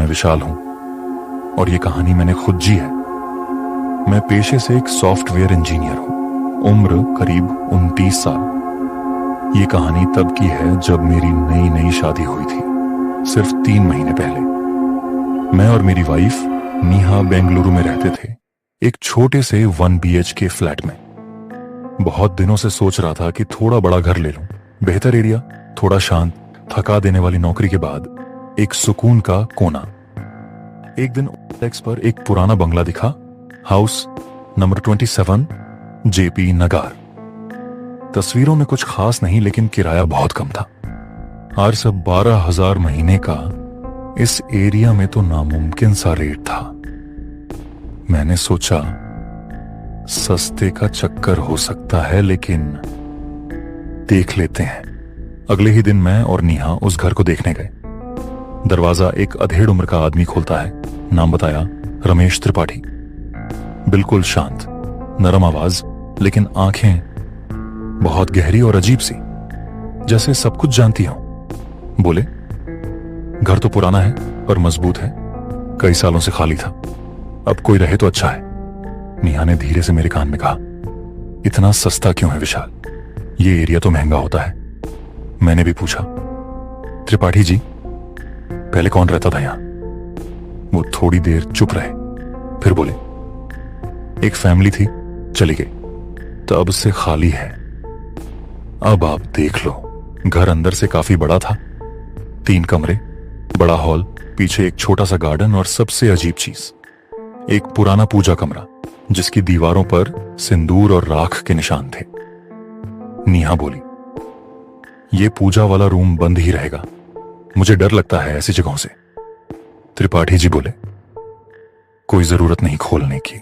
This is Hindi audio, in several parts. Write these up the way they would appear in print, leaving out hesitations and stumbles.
विशाल हूं और ये कहानी मैंने खुद जी है। मैं पेशे से एक सॉफ्टवेयर इंजीनियर हूं। उम्र करीब 29 साल। ये कहानी तब की है जब मेरी नई नई शादी हुई थी, सिर्फ 3 महीने पहले। मैं और मेरी वाइफ नीहा बेंगलुरु में रहते थे, एक छोटे से 1 BHK फ्लैट में। बहुत दिनों से सोच रहा था कि थोड़ा बड़ा घर ले लूं, बेहतर एरिया, थोड़ा शांत, थका देने वाली नौकरी के बाद एक सुकून का कोना। एक दिन OLX पर एक पुराना बंगला दिखा, हाउस नंबर 27 JP नगर। तस्वीरों में कुछ खास नहीं, लेकिन किराया बहुत कम था। अर्स 12,000 महीने का। इस एरिया में तो नामुमकिन सा रेट था। मैंने सोचा सस्ते का चक्कर हो सकता है, लेकिन देख लेते हैं। अगले ही दिन मैं और नीहा उस घर को देखने गए। दरवाजा एक अधेड़ उम्र का आदमी खोलता है। नाम बताया, रमेश त्रिपाठी। बिल्कुल शांत, नरम आवाज, लेकिन आंखें बहुत गहरी और अजीब सी, जैसे सब कुछ जानती हो। बोले, घर तो पुराना है और मजबूत है, कई सालों से खाली था, अब कोई रहे तो अच्छा है। नीहा ने धीरे से मेरे कान में कहा, इतना सस्ता क्यों है विशाल? ये एरिया तो महंगा होता है। मैंने भी पूछा, त्रिपाठी जी, पहले कौन रहता था यहां? वो थोड़ी देर चुप रहे, फिर बोले, एक फैमिली थी, चली गई, तब से खाली है। अब आप देख लो। घर अंदर से काफी बड़ा था, 3 कमरे, बड़ा हॉल, पीछे एक छोटा सा गार्डन और सबसे अजीब चीज, एक पुराना पूजा कमरा जिसकी दीवारों पर सिंदूर और राख के निशान थे। नीहा बोली, ये पूजा वाला रूम बंद ही रहेगा, मुझे डर लगता है ऐसी जगहों से। त्रिपाठी जी बोले, कोई जरूरत नहीं खोलने की,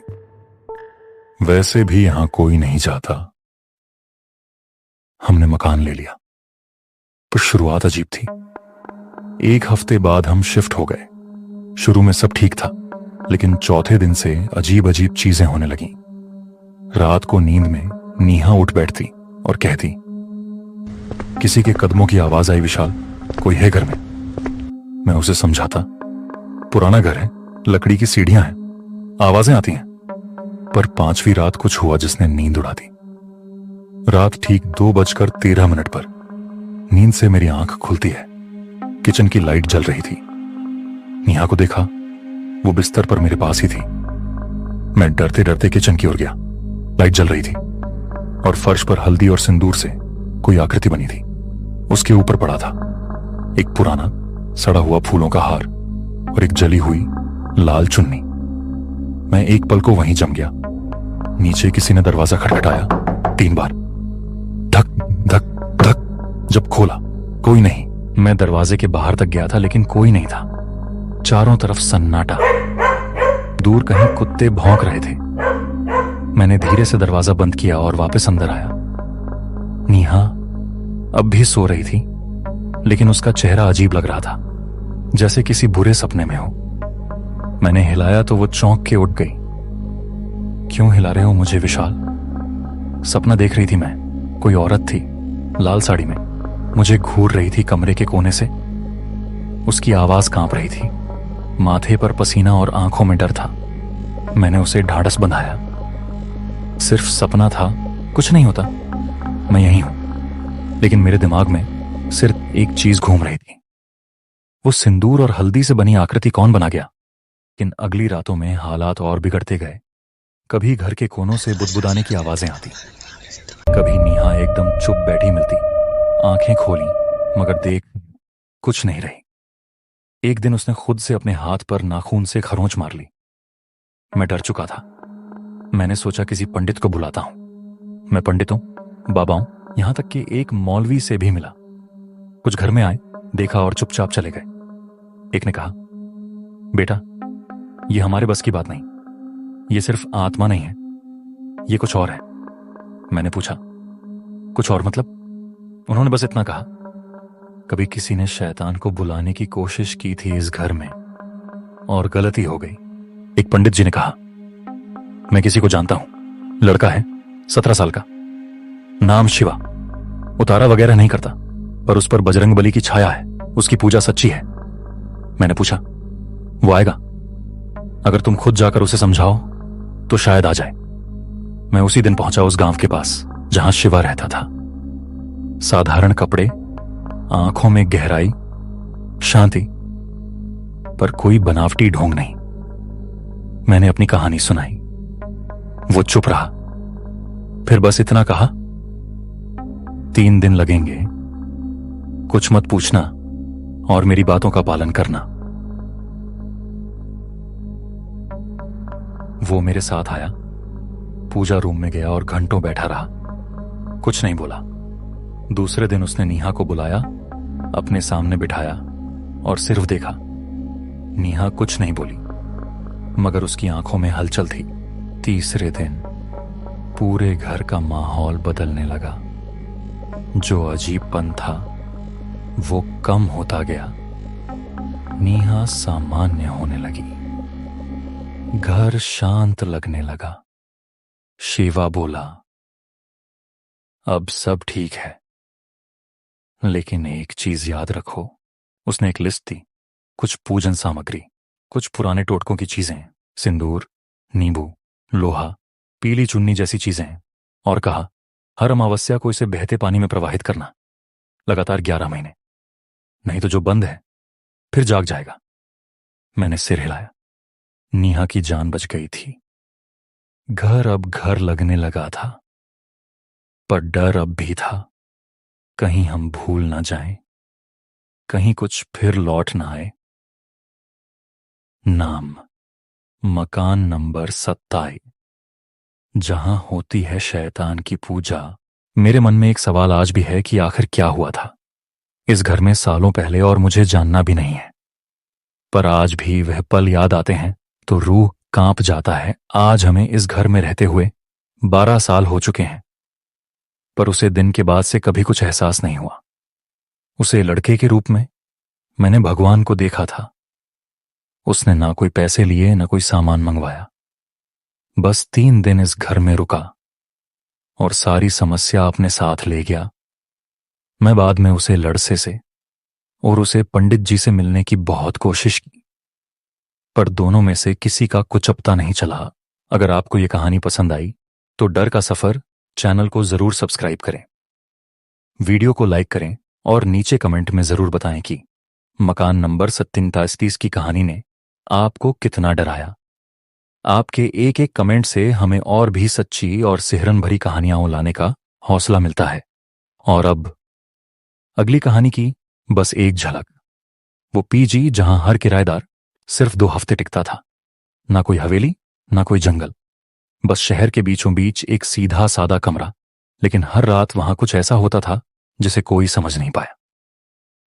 वैसे भी यहां कोई नहीं जाता। हमने मकान ले लिया, पर शुरुआत अजीब थी। 1 हफ्ते बाद हम शिफ्ट हो गए। शुरू में सब ठीक था, लेकिन चौथे दिन से अजीब अजीब चीजें होने लगी। रात को नींद में नीहा उठ बैठती और कहती, किसी के कदमों की आवाज आई विशाल, कोई है घर में। मैं उसे समझाता, पुराना घर है, लकड़ी की सीढ़ियां हैं, आवाजें आती हैं। पर 5वीं रात कुछ हुआ जिसने नींद उड़ा दी। रात ठीक 2:13 पर नींद से मेरी आंख खुलती है। किचन की लाइट जल रही थी। नीहा को देखा, वो बिस्तर पर मेरे पास ही थी। मैं डरते डरते किचन की ओर गया। लाइट जल रही थी और फर्श पर हल्दी और सिंदूर से कोई आकृति बनी थी। उसके ऊपर पड़ा था एक पुराना सड़ा हुआ फूलों का हार और एक जली हुई लाल चुन्नी। मैं एक पल को वहीं जम गया। नीचे किसी ने दरवाजा खटखटाया 3 बार, धक धक धक। जब खोला, कोई नहीं। मैं दरवाजे के बाहर तक गया था, लेकिन कोई नहीं था। चारों तरफ सन्नाटा, दूर कहीं कुत्ते भौंक रहे थे। मैंने धीरे से दरवाजा बंद किया और वापस अंदर आया। नीहा अब भी सो रही थी, लेकिन उसका चेहरा अजीब लग रहा था, जैसे किसी बुरे सपने में हो। मैंने हिलाया तो वो चौंक के उठ गई। क्यों हिला रहे हो मुझे विशाल? सपना देख रही थी मैं। कोई औरत थी, लाल साड़ी में, मुझे घूर रही थी कमरे के कोने से। उसकी आवाज कांप रही थी, माथे पर पसीना और आंखों में डर था। मैंने उसे ढाढ़स बंधाया। सिर्फ सपना था, कुछ नहीं होता, मैं यहीं हूं। लेकिन मेरे दिमाग में सिर्फ एक चीज घूम रही थी, वो सिंदूर और हल्दी से बनी आकृति कौन बना गया? लेकिन अगली रातों में हालात और बिगड़ते गए। कभी घर के कोनों से बुदबुदाने की आवाजें आती, कभी नीहा एकदम चुप बैठी मिलती, आंखें खोली मगर देख कुछ नहीं रही। एक दिन उसने खुद से अपने हाथ पर नाखून से खरोंच मार ली। मैं डर चुका था। मैंने सोचा किसी पंडित को बुलाता हूं। मैं पंडितों, बाबाओं, यहां तक कि एक मौलवी से भी मिला। कुछ घर में आए, देखा और चुपचाप चले गए। एक ने कहा, बेटा, ये हमारे बस की बात नहीं, ये सिर्फ आत्मा नहीं है, ये कुछ और है। मैंने पूछा, कुछ और मतलब? उन्होंने बस इतना कहा, कभी किसी ने शैतान को बुलाने की कोशिश की थी इस घर में और गलती हो गई। एक पंडित जी ने कहा, मैं किसी को जानता हूं, लड़का है, 17 साल का, नाम शिवा, उतारा वगैरह नहीं करता, पर उस पर बजरंग बली की छाया है, उसकी पूजा सच्ची है। मैंने पूछा, वो आएगा। अगर तुम खुद जाकर उसे समझाओ तो शायद आ जाए। मैं उसी दिन पहुंचा उस गांव के पास जहां शिवा रहता था। साधारण कपड़े, आंखों में गहराई, शांति, पर कोई बनावटी ढोंग नहीं। मैंने अपनी कहानी सुनाई। वो चुप रहा, फिर बस इतना कहा, 3 दिन लगेंगे, कुछ मत पूछना और मेरी बातों का पालन करना। वो मेरे साथ आया, पूजा रूम में गया और घंटों बैठा रहा, कुछ नहीं बोला। दूसरे दिन उसने नेहा को बुलाया, अपने सामने बिठाया और सिर्फ देखा। नेहा कुछ नहीं बोली, मगर उसकी आंखों में हलचल थी। तीसरे दिन पूरे घर का माहौल बदलने लगा। जो अजीबपन था वो कम होता गया। नेहा सामान्य होने लगी, घर शांत लगने लगा। शिवा बोला, अब सब ठीक है, लेकिन एक चीज याद रखो। उसने एक लिस्ट दी, कुछ पूजन सामग्री, कुछ पुराने टोटकों की चीजें, सिंदूर, नींबू, लोहा, पीली चुन्नी जैसी चीजें, और कहा हर अमावस्या को इसे बहते पानी में प्रवाहित करना, लगातार 11 महीने, नहीं तो जो बंद है फिर जाग जाएगा। मैंने सिर हिलाया। नेहा की जान बच गई थी। घर अब घर लगने लगा था, पर डर अब भी था, कहीं हम भूल ना जाएं, कहीं कुछ फिर लौट ना आए। नाम मकान नंबर 27, जहां होती है शैतान की पूजा। मेरे मन में एक सवाल आज भी है कि आखिर क्या हुआ था इस घर में सालों पहले, और मुझे जानना भी नहीं है। पर आज भी वह पल याद आते हैं तो रूह कांप जाता है। आज हमें इस घर में रहते हुए 12 साल हो चुके हैं, पर उसे दिन के बाद से कभी कुछ एहसास नहीं हुआ। उसे लड़के के रूप में मैंने भगवान को देखा था। उसने ना कोई पैसे लिए, ना कोई सामान मंगवाया, बस 3 दिन इस घर में रुका और सारी समस्या अपने साथ ले गया। मैं बाद में उसे लड़से से और उसे पंडित जी से मिलने की बहुत कोशिश की, पर दोनों में से किसी का कुछ पता नहीं चला। अगर आपको ये कहानी पसंद आई तो डर का सफर चैनल को जरूर सब्सक्राइब करें, वीडियो को लाइक करें और नीचे कमेंट में जरूर बताएं कि मकान नंबर 37 की कहानी ने आपको कितना डराया। आपके एक एक कमेंट से हमें और भी सच्ची और सिहरन भरी कहानियां लाने का हौसला मिलता है। और अब अगली कहानी की बस एक झलक। वो पीजी जहां हर किराएदार सिर्फ 2 हफ्ते टिकता था। ना कोई हवेली, ना कोई जंगल, बस शहर के बीचों बीच एक सीधा सादा कमरा, लेकिन हर रात वहां कुछ ऐसा होता था जिसे कोई समझ नहीं पाया।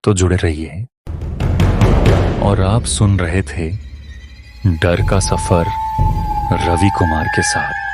तो जुड़े रहिए। और आप सुन रहे थे डर का सफर रवि कुमार के साथ।